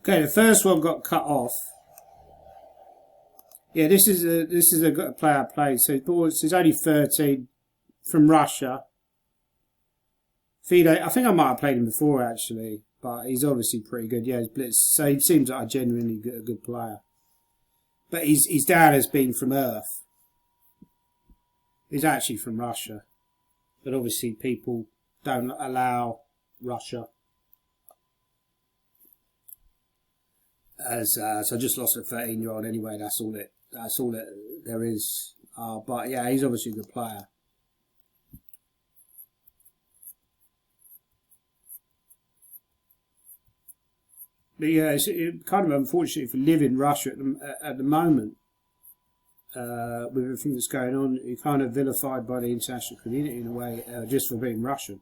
Okay, the first one got cut off. Yeah, this is a player I played. So he's only 13 from Russia. Fide, I think I might have played him before actually, but he's obviously pretty good. Yeah, he's blitz. So he seems like a genuinely good player. But his dad has been from Earth. He's actually from Russia, but obviously people don't allow Russia. As so I just lost a 13-year-old anyway. That's all it there is. But yeah, he's obviously a good player. But yeah, it's kind of unfortunate if you live in Russia at the moment. With everything that's going on, you're kind of vilified by the international community in a way, just for being Russian.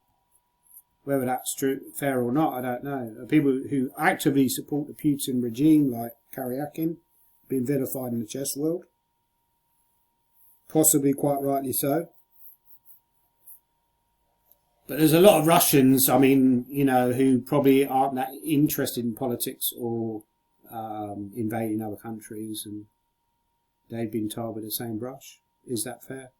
Whether that's true, fair or not, I don't know. People who actively support the Putin regime, like Karyakin, being vilified in the chess world. Possibly quite rightly so. But there's a lot of Russians, I mean, you know, who probably aren't that interested in politics or invading other countries, and they've been tarred with the same brush. Is that fair?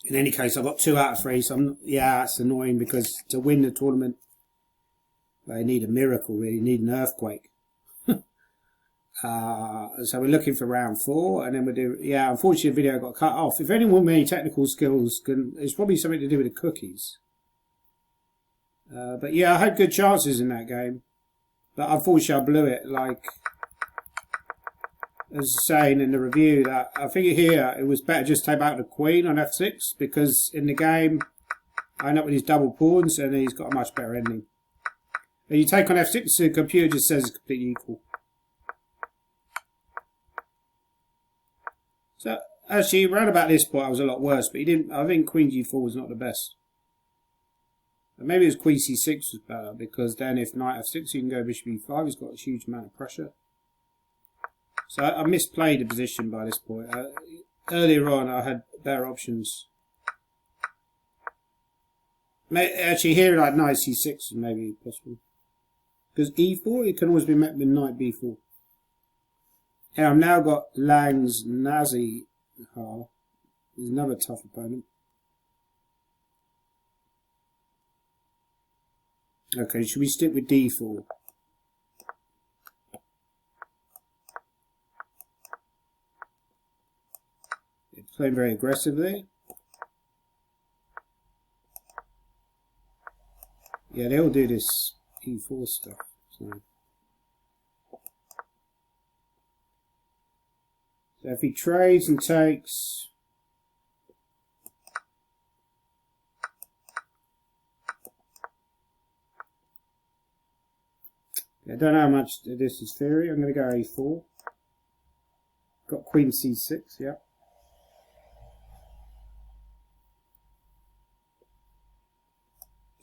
In any case, I've got 2 out of 3, so it's annoying because to win the tournament, they need a miracle, really, need an earthquake. So we're looking for round 4, and then we'll do. Yeah, unfortunately, the video got cut off. If anyone with any technical skills it's probably something to do with the cookies. But yeah, I had good chances in that game, but unfortunately, I blew it. Like as saying in the review, that I think here it was better just take out the queen on f6 because in the game I end up with these double pawns and he's got a much better ending. When you take on f6, the computer just says it's completely equal. So actually, around about this point, I was a lot worse, but he didn't. I think Queen G4 was not the best. But maybe it was Queen C6 was better because then if Knight F6, you can go Bishop E5. He's got a huge amount of pressure. So I misplayed the position by this point. Earlier on, I had better options. Actually, here like Knight C6 is maybe possible because E4 it can always be met with Knight B4. Yeah, I've now got Lang's Nazi. He's another tough opponent. Okay, should we stick with D4? It's playing very aggressively. Yeah, they all do this E4 stuff. So if he trades and takes, I don't know how much this is theory. I'm going to go A4. Got Queen C6, yeah.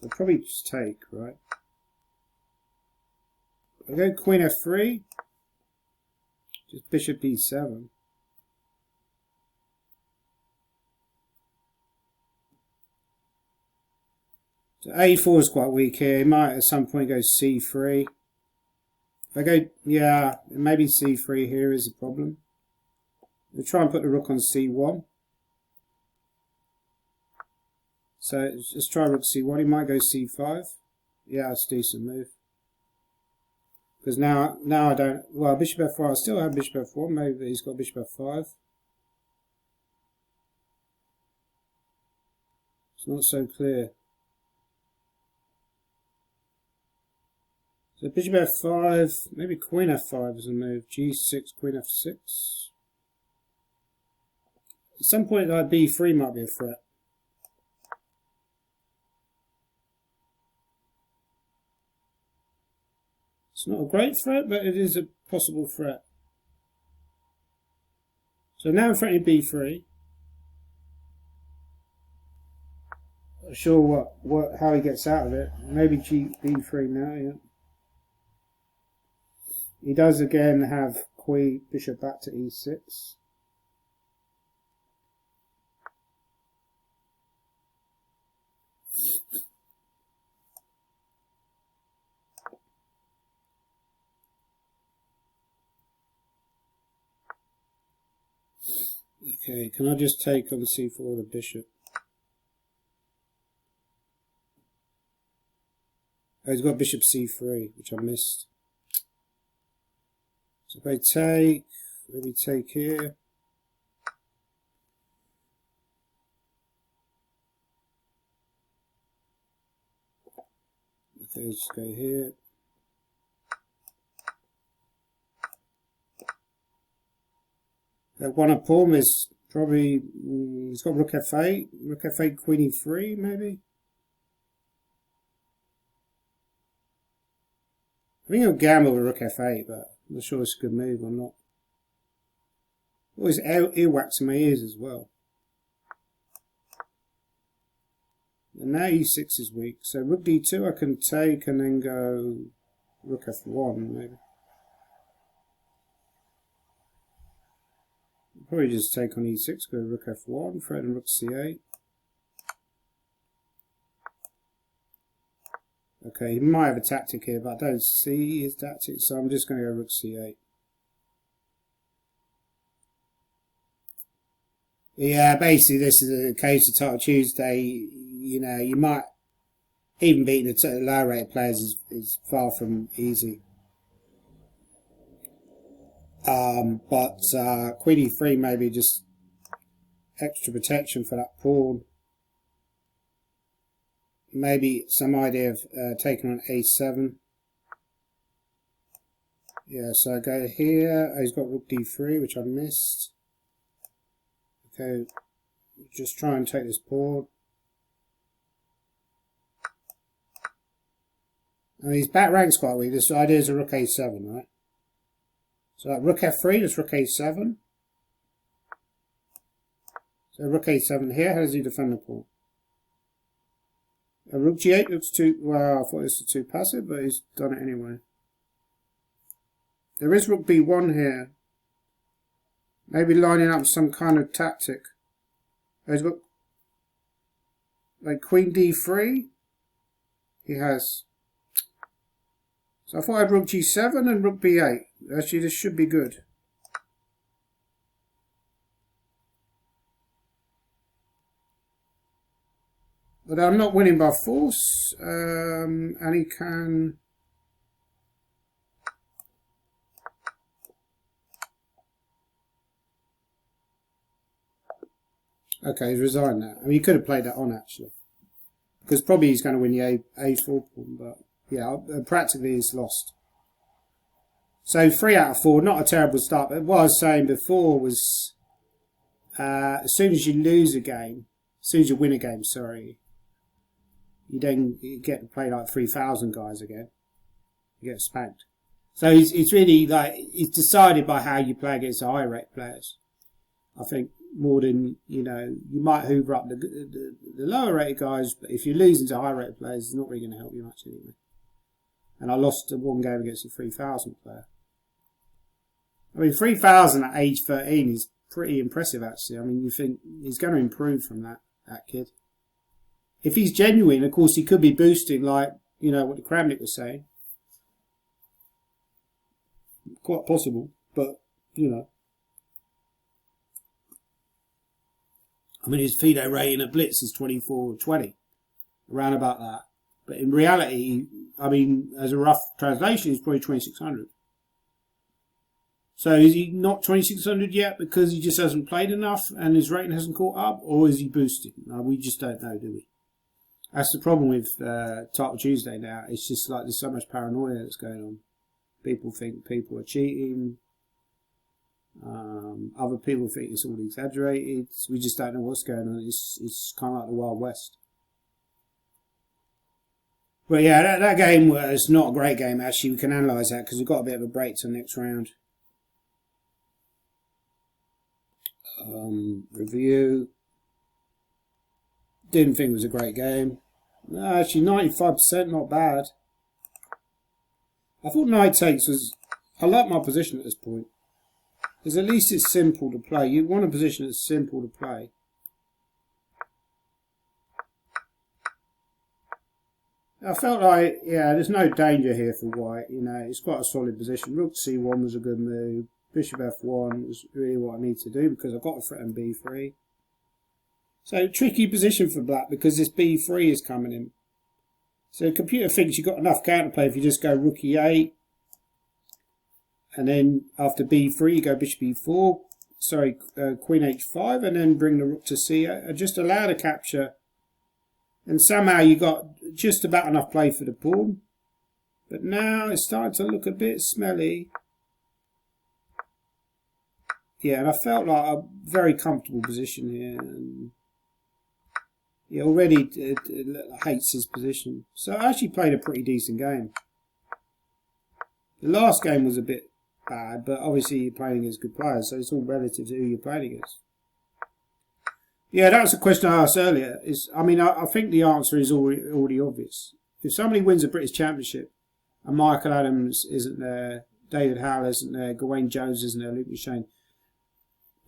I'll probably just take, right? I'll go Queen F3. Just Bishop E7. So A4 is quite weak here. He might at some point go C3. If I go, yeah, maybe C3 here is a problem. We'll try and put the rook on C1. So let's try rook C1. He might go C5. Yeah, it's a decent move. Because now I don't. Well, Bishop F4. I still have Bishop F1. Maybe he's got Bishop F5. It's not so clear. So Bishop F5, maybe Queen F5 is a move. G6, Queen F6. At some point, like B3 might be a threat. It's not a great threat, but it is a possible threat. So now I'm threatening B3. Not sure how he gets out of it. Maybe B3 now, yeah. He does again have Queen Bishop back to E6. Okay, can I just take on the c4 the bishop? Oh, he's got bishop c3, which I missed. So if I take, let me take here. Okay, let's go here. One of pawn is probably, he's got rook f8, rook f8, queen e3 maybe? I think he'll gamble with rook f8, but I'm not sure it's a good move or not. Oh, his earwax in my ears as well. And now e6 is weak, so rook d2 I can take and then go rook f1 maybe. Probably just take on e6, go rook f1, threaten rook c8. Okay, he might have a tactic here, but I don't see his tactic, so I'm just going to go rook c8. Yeah, basically this is a case of Title Tuesday. You know, you might even beat the lower rated players is far from easy. But queen e3 maybe just extra protection for that pawn. Maybe some idea of taking on a7. Yeah, so I go here. Oh, he's got rook d3, which I missed. Okay, just try and take this pawn. I mean, his back rank's quite weak. This idea is a rook a7, right? So rook f3, that's rook a7. So rook a7 here. How does he defend the pawn? Rook g8 looks too, well, I thought this was too passive, but he's done it anyway. There is rook b1 here. Maybe lining up some kind of tactic. Oh, he's got like queen d3. He has. So I thought I had rook g7 and rook b8. Actually, this should be good. But I'm not winning by force, and he can... Okay, he's resigned that. I mean, he could have played that on, actually. Because probably he's going to win the a4 pawn, but yeah, practically he's lost. So 3 out of 4, not a terrible start, but what I was saying before was as soon as you lose a game, as soon as you win a game, sorry, you then get to play like 3,000 guys again. You get spanked. So it's really like, it's decided by how you play against the high rate players. I think more than, you know, you might hoover up the lower rated guys, but if you're losing to high rated players, it's not really going to help you much anyway. And I lost one game against a 3,000 player. I mean, 3,000 at age 13 is pretty impressive, actually. I mean, you think he's going to improve from that kid. If he's genuine, of course, he could be boosting, like, you know, what the Kramnik was saying. Quite possible, but, you know. I mean, his FIDE rating at Blitz is 24-20, around about that. But in reality, I mean, as a rough translation, he's probably 2,600. So is he not 2,600 yet because he just hasn't played enough and his rating hasn't caught up? Or is he boosting? We just don't know, do we? That's the problem with Title Tuesday now. It's just like there's so much paranoia that's going on. People think people are cheating. Other people think it's all exaggerated. We just don't know what's going on. It's kind of like the Wild West. But yeah, that game was not a great game, actually. We can analyse that because we've got a bit of a break to the next round. Review. Didn't think it was a great game. No, actually, 95%, not bad. I thought knight takes was... I like my position at this point. Because at least it's simple to play. You want a position that's simple to play. I felt like, yeah, there's no danger here for white. You know, it's quite a solid position. Rook c1 was a good move. Bishop f1 is really what I need to do because I've got to threaten b3. So tricky position for black because this b3 is coming in. So the computer thinks you've got enough counterplay if you just go rook e8. And then after b3 you go bishop e4. Sorry, queen h5 and then bring the rook to c8. Just allow the capture. And somehow you got just about enough play for the pawn. But now it's starting to look a bit smelly. Yeah, and I felt like a very comfortable position here. And he already hates his position. So I actually played a pretty decent game. The last game was a bit bad, but obviously you're playing against good players, so it's all relative to who you're playing against. Yeah, that was a question I asked earlier. I think the answer is already obvious. If somebody wins a British Championship and Michael Adams isn't there, David Howell isn't there, Gawain Jones isn't there, Luke McShane,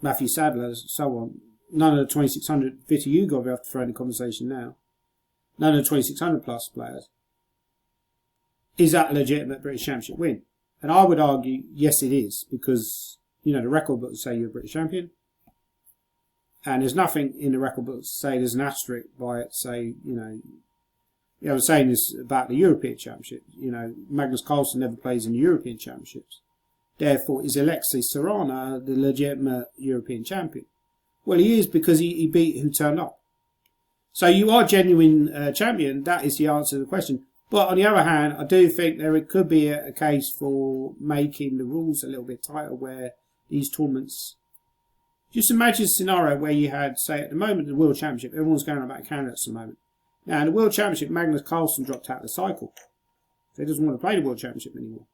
Matthew Sadler, so on, none of the 2600, Vitor Yugov, we have to throw in the conversation now, none of the 2600 plus players, is that a legitimate British Championship win? And I would argue, yes it is, because, the record books say you're a British champion. And there's nothing in the record books to say there's an asterisk by it, say, I was saying this about the European Championship. Magnus Carlsen never plays in the European Championships. Therefore, is Alexis Sarana the legitimate European champion? Well, he is because he beat who turned up. So you are genuine champion. That is the answer to the question. But on the other hand, I do think there could be a case for making the rules a little bit tighter where these tournaments... Just imagine a scenario where you had, say, at the moment, the World Championship, everyone's going on about candidates at the moment. Now, in the World Championship, Magnus Carlsen dropped out of the cycle. So he doesn't want to play the World Championship anymore.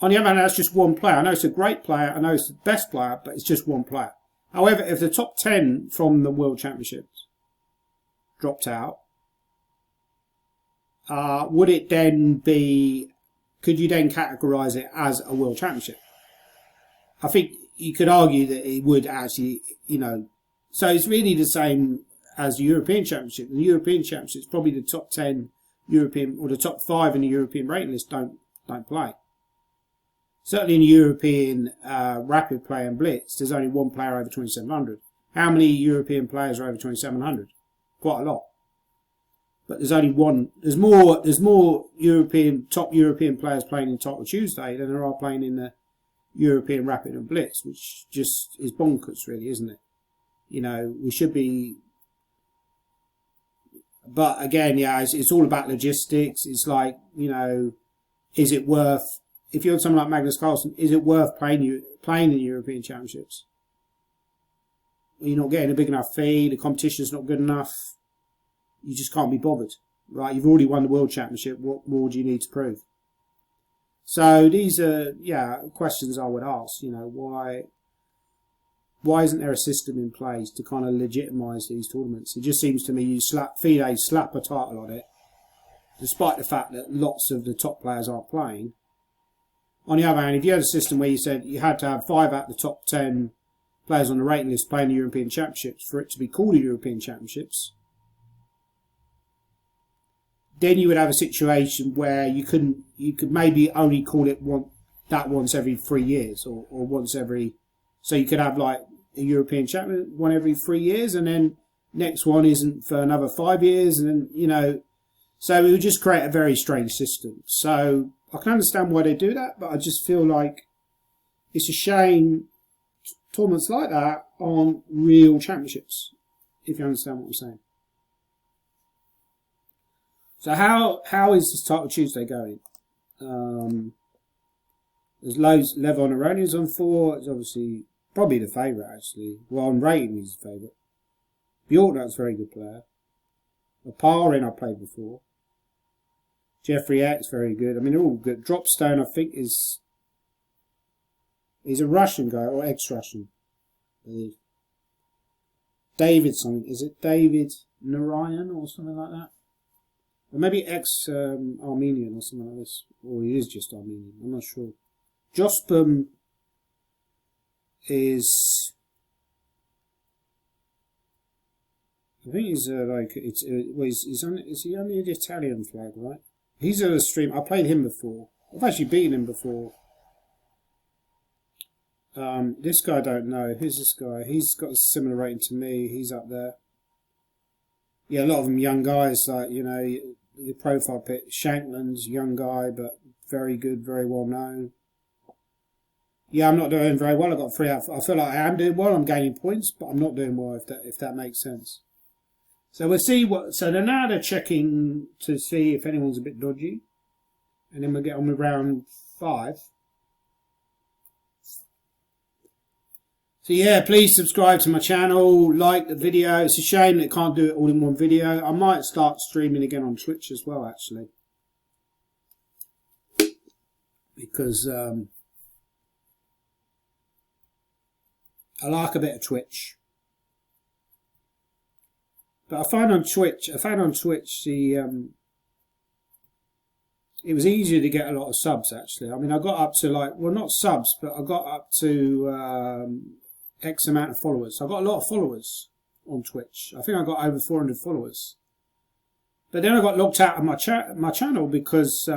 On the other hand, that's just one player. I know it's a great player, I know it's the best player, but it's just one player. However, if the top 10 from the World Championships dropped out, would it then be... Could you then categorise it as a World Championship? I think you could argue that it would actually, So it's really the same as the European Championship. The European Championship is probably the top 10 European, or the top 5 in the European rating list don't play. Certainly in the European Rapid Play and Blitz, there's only one player over 2,700. How many European players are over 2,700? Quite a lot. But there's only one. There's more top European players playing in Title Tuesday than there are playing in the European Rapid and Blitz, which just is bonkers, really, isn't it? We should be. But again, yeah, it's all about logistics. It's like, is it worth? If you're someone like Magnus Carlsen, is it worth playing in European Championships? You're not getting a big enough fee. The competition's not good enough. You just can't be bothered, right? You've already won the World Championship. What more do you need to prove? So these are, questions I would ask. Why isn't there a system in place to kind of legitimise these tournaments? It just seems to me FIDE slap a title on it, despite the fact that lots of the top players aren't playing. On the other hand, if you had a system where you said you had to have 5 out of the top 10 players on the rating list playing the European Championships for it to be called the European Championships, then you would have a situation where you could maybe only call it once every 3 years or once every... So you could have like a European champion one every 3 years, and then next one isn't for another 5 years, and then, so it would just create a very strange system. So I can understand why they do that, but I just feel like it's a shame tournaments like that aren't real championships, if you understand what I'm saying. So how is this Title Tuesday going? There's loads. Levon Aronian's on 4. It's obviously probably the favourite, actually. Well, on rating, he's the favourite. Bjorknut's a very good player. Oparin I played before. Jeffrey X, very good. I mean, they're all good. Dropstone, I think, he's a Russian guy, or ex-Russian, I believe. David something. Is it David Narayan or something like that? Or maybe ex-Armenian or something like this. Or he is just Armenian. I'm not sure. Jospum is... I think he's is he only the Italian flag, right? He's on a stream. I played him before. I've actually beaten him before. This guy I don't know. Who's this guy? He's got a similar rating to me. He's up there. Yeah, a lot of them young guys, like, you know, the profile pic. Shankland's young guy, but very good, very well known. Yeah, I'm not doing very well. I got 3 out. I feel like I am doing well. I'm gaining points, but I'm not doing well. If that makes sense. So we'll see what. So now they're checking to see if anyone's a bit dodgy, and then we'll get on with round 5. So yeah, please subscribe to my channel, like the video. It's a shame that I can't do it all in one video. I might start streaming again on Twitch as well, actually, because I like a bit of Twitch. But I found on Twitch the it was easier to get a lot of subs, actually. I mean, I got up to, like, well, not subs, but I got up to X amount of followers. I got a lot of followers on Twitch. I think I got over 400 followers. But then I got locked out of my channel because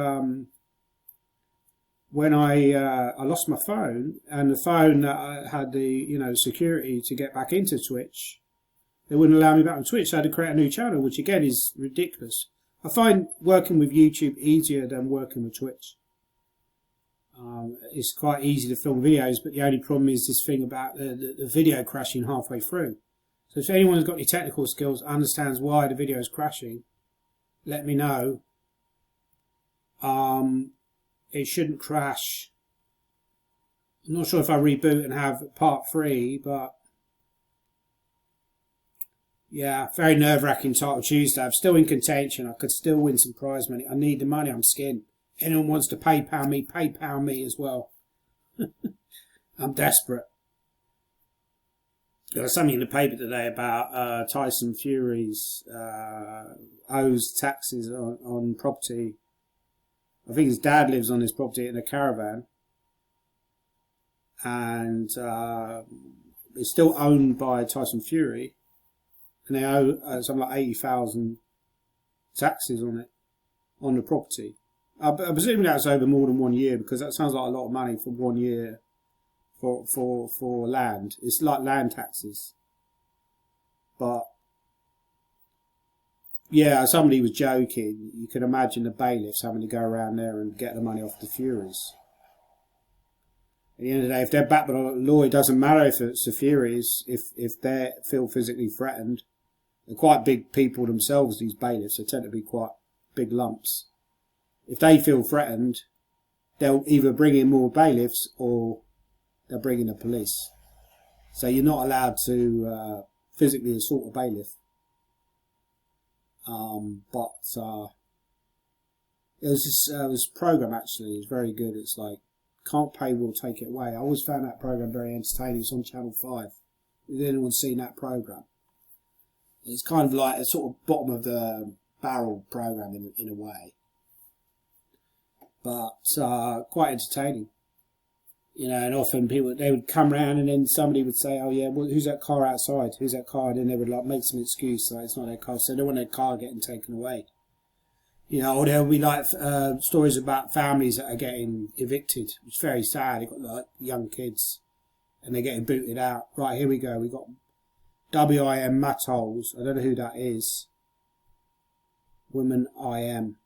when I lost my phone, and the phone that I had the, you know, security to get back into Twitch, they wouldn't allow me back on Twitch. So I had to create a new channel, which again is ridiculous. I find working with YouTube easier than working with Twitch. It's quite easy to film videos, but the only problem is this thing about the video crashing halfway through. So if anyone's got any technical skills, understands why the video is crashing, let me know. It shouldn't crash. I'm not sure if I reboot and have part 3, but yeah, very nerve-wracking title Tuesday. I'm still in contention. I could still win some prize money. I need the money. I'm skinned. Anyone wants to PayPal me as well. I'm desperate. There was something in the paper today about Tyson Fury's owes taxes on property. I think his dad lives on his property in a caravan, and it's still owned by Tyson Fury, and they owe something like 80,000 taxes on it, on the property. I presume that's over more than 1 year, because that sounds like a lot of money for 1 year for land. It's like land taxes. But yeah, somebody was joking. You can imagine the bailiffs having to go around there and get the money off the Furies. At the end of the day, if they're backed by the law, it doesn't matter if it's the Furies. If they feel physically threatened, they're quite big people themselves, these bailiffs. They tend to be quite big lumps. If they feel threatened, they'll either bring in more bailiffs or they'll bring in the police. So you're not allowed to physically assault a bailiff. But it was this program, actually. It's very good. It's like, can't pay, we'll take it away. I always found that program very entertaining. It's on Channel 5. Has anyone seen that program? It's kind of like a sort of bottom of the barrel program in a way. But quite entertaining. You know, and often they would come round and then somebody would say, oh yeah, well, who's that car outside? Who's that car? And then they would like make some excuse, like it's not their car, so they don't want their car getting taken away. You know, or there'll be like stories about families that are getting evicted. It's very sad. They've got like young kids and they're getting booted out. Right, here we go. We've got WIM Matholes. I don't know who that is. Women IM.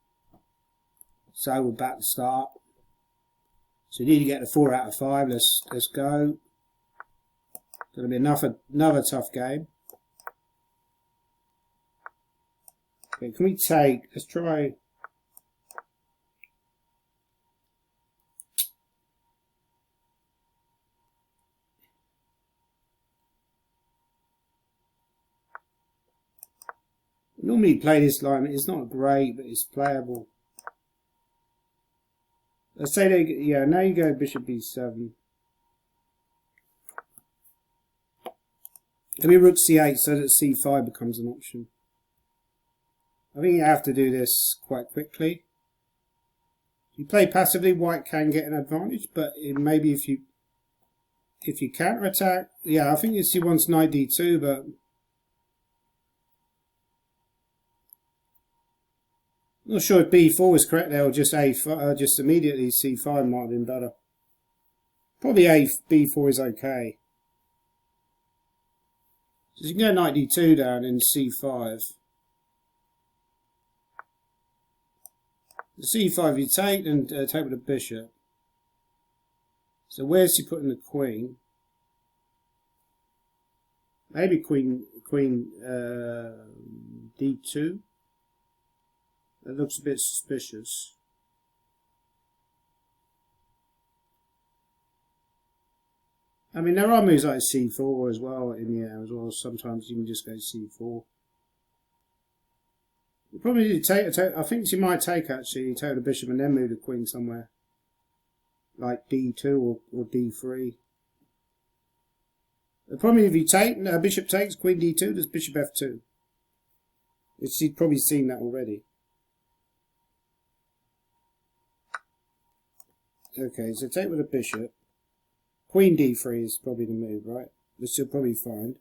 So we're about to start. So you need to get the 4 out of 5. Let's go. Going to be another tough game. Okay, can we take? Let's try. Normally play this line. It's not great, but it's playable. Let's say they, yeah, now you go bishop b7. Maybe rook c8 so that c5 becomes an option. I think you have to do this quite quickly. If you play passively, white can get an advantage, but maybe if you counter attack, yeah, I think he wants knight d2, but I'm not sure if b4 was correct there or just a5, just immediately c5 might have been better. Probably b4 is okay. So you can go knight d2 down in c5. The c5 you take and take with the bishop. So where's he putting the queen? Maybe queen d2. That looks a bit suspicious. I mean, there are moves like c4 as well in the air as well. Sometimes you can just go c4. You probably need to take. I think you might take actually. Take the bishop and then move the queen somewhere, like d2 or d3. The problem is if you take bishop takes queen d2, there's bishop f2. You've probably seen that already. Okay, so take with a bishop. Queen d3 is probably the move, right? Which you'll probably find.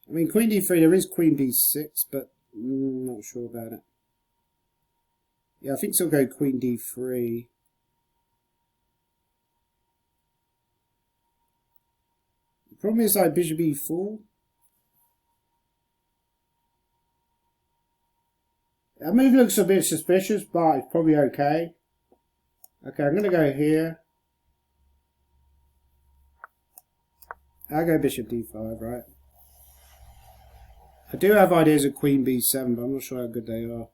I mean, queen d3, there is queen b6, but I'm not sure about it. Yeah, I think so. Go queen d3. The problem is like bishop e4. That move looks a bit suspicious, but it's probably okay. Okay, I'm going to go here. I'll go bishop d5, right? I do have ideas of queen b7, but I'm not sure how good they are.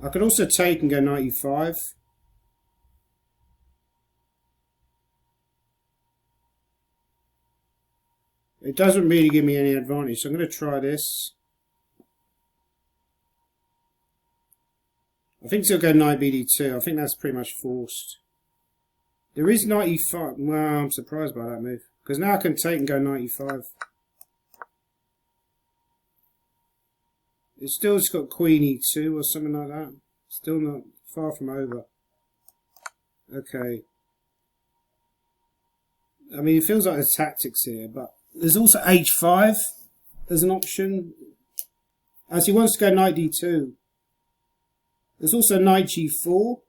I could also take and go knight e5. It doesn't really give me any advantage, so I'm going to try this. I think he'll go knight bd2. I think that's pretty much forced. There is knight e5. Well, I'm surprised by that move. Because now I can take and go knight e5. It's still just got queen e2 or something like that. Still not far from over. Okay. I mean, it feels like there's tactics here, but there's also h5 as an option. As he wants to go knight d2. There's also knight g4.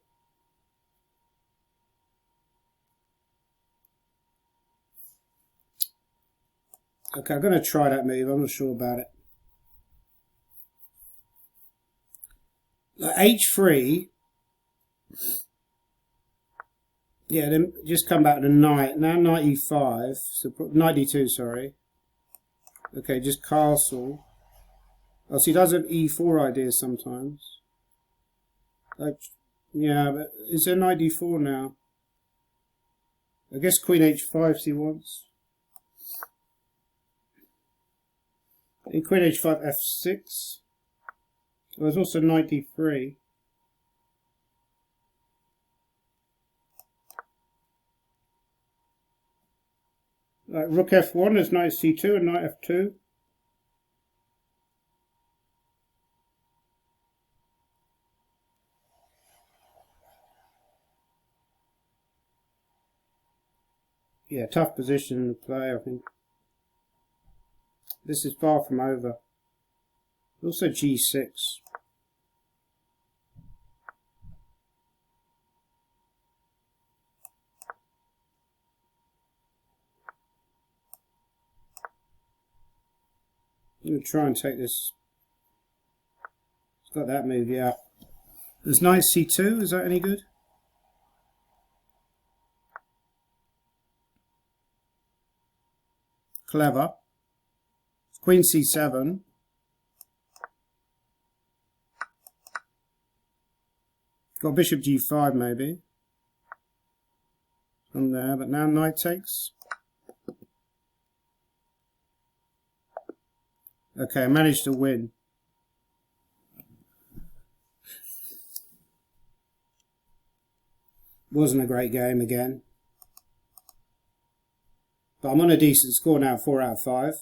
Okay, I'm going to try that move. I'm not sure about it. Like h3. Yeah, then just come back to knight. Now knight e5. So knight d2, sorry. Okay, just castle. Oh, so he does have e4 ideas sometimes. Like, yeah, but is there knight d4 now? I guess queen h5 he wants. And queen h5 f6. Well, there's also knight d3. Rook f1, there's knight c2 and knight f2. Yeah, tough position to play, I think. This is far from over. Also g6. I'm going to try and take this. It's got that move, yeah. There's knight c2, is that any good? Clever. Queen c7. Got bishop g5 maybe. From there, but now knight takes. Okay, I managed to win. Wasn't a great game again. But I'm on a decent score now, 4 out of 5.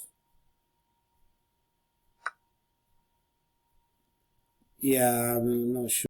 Yeah, I'm not sure.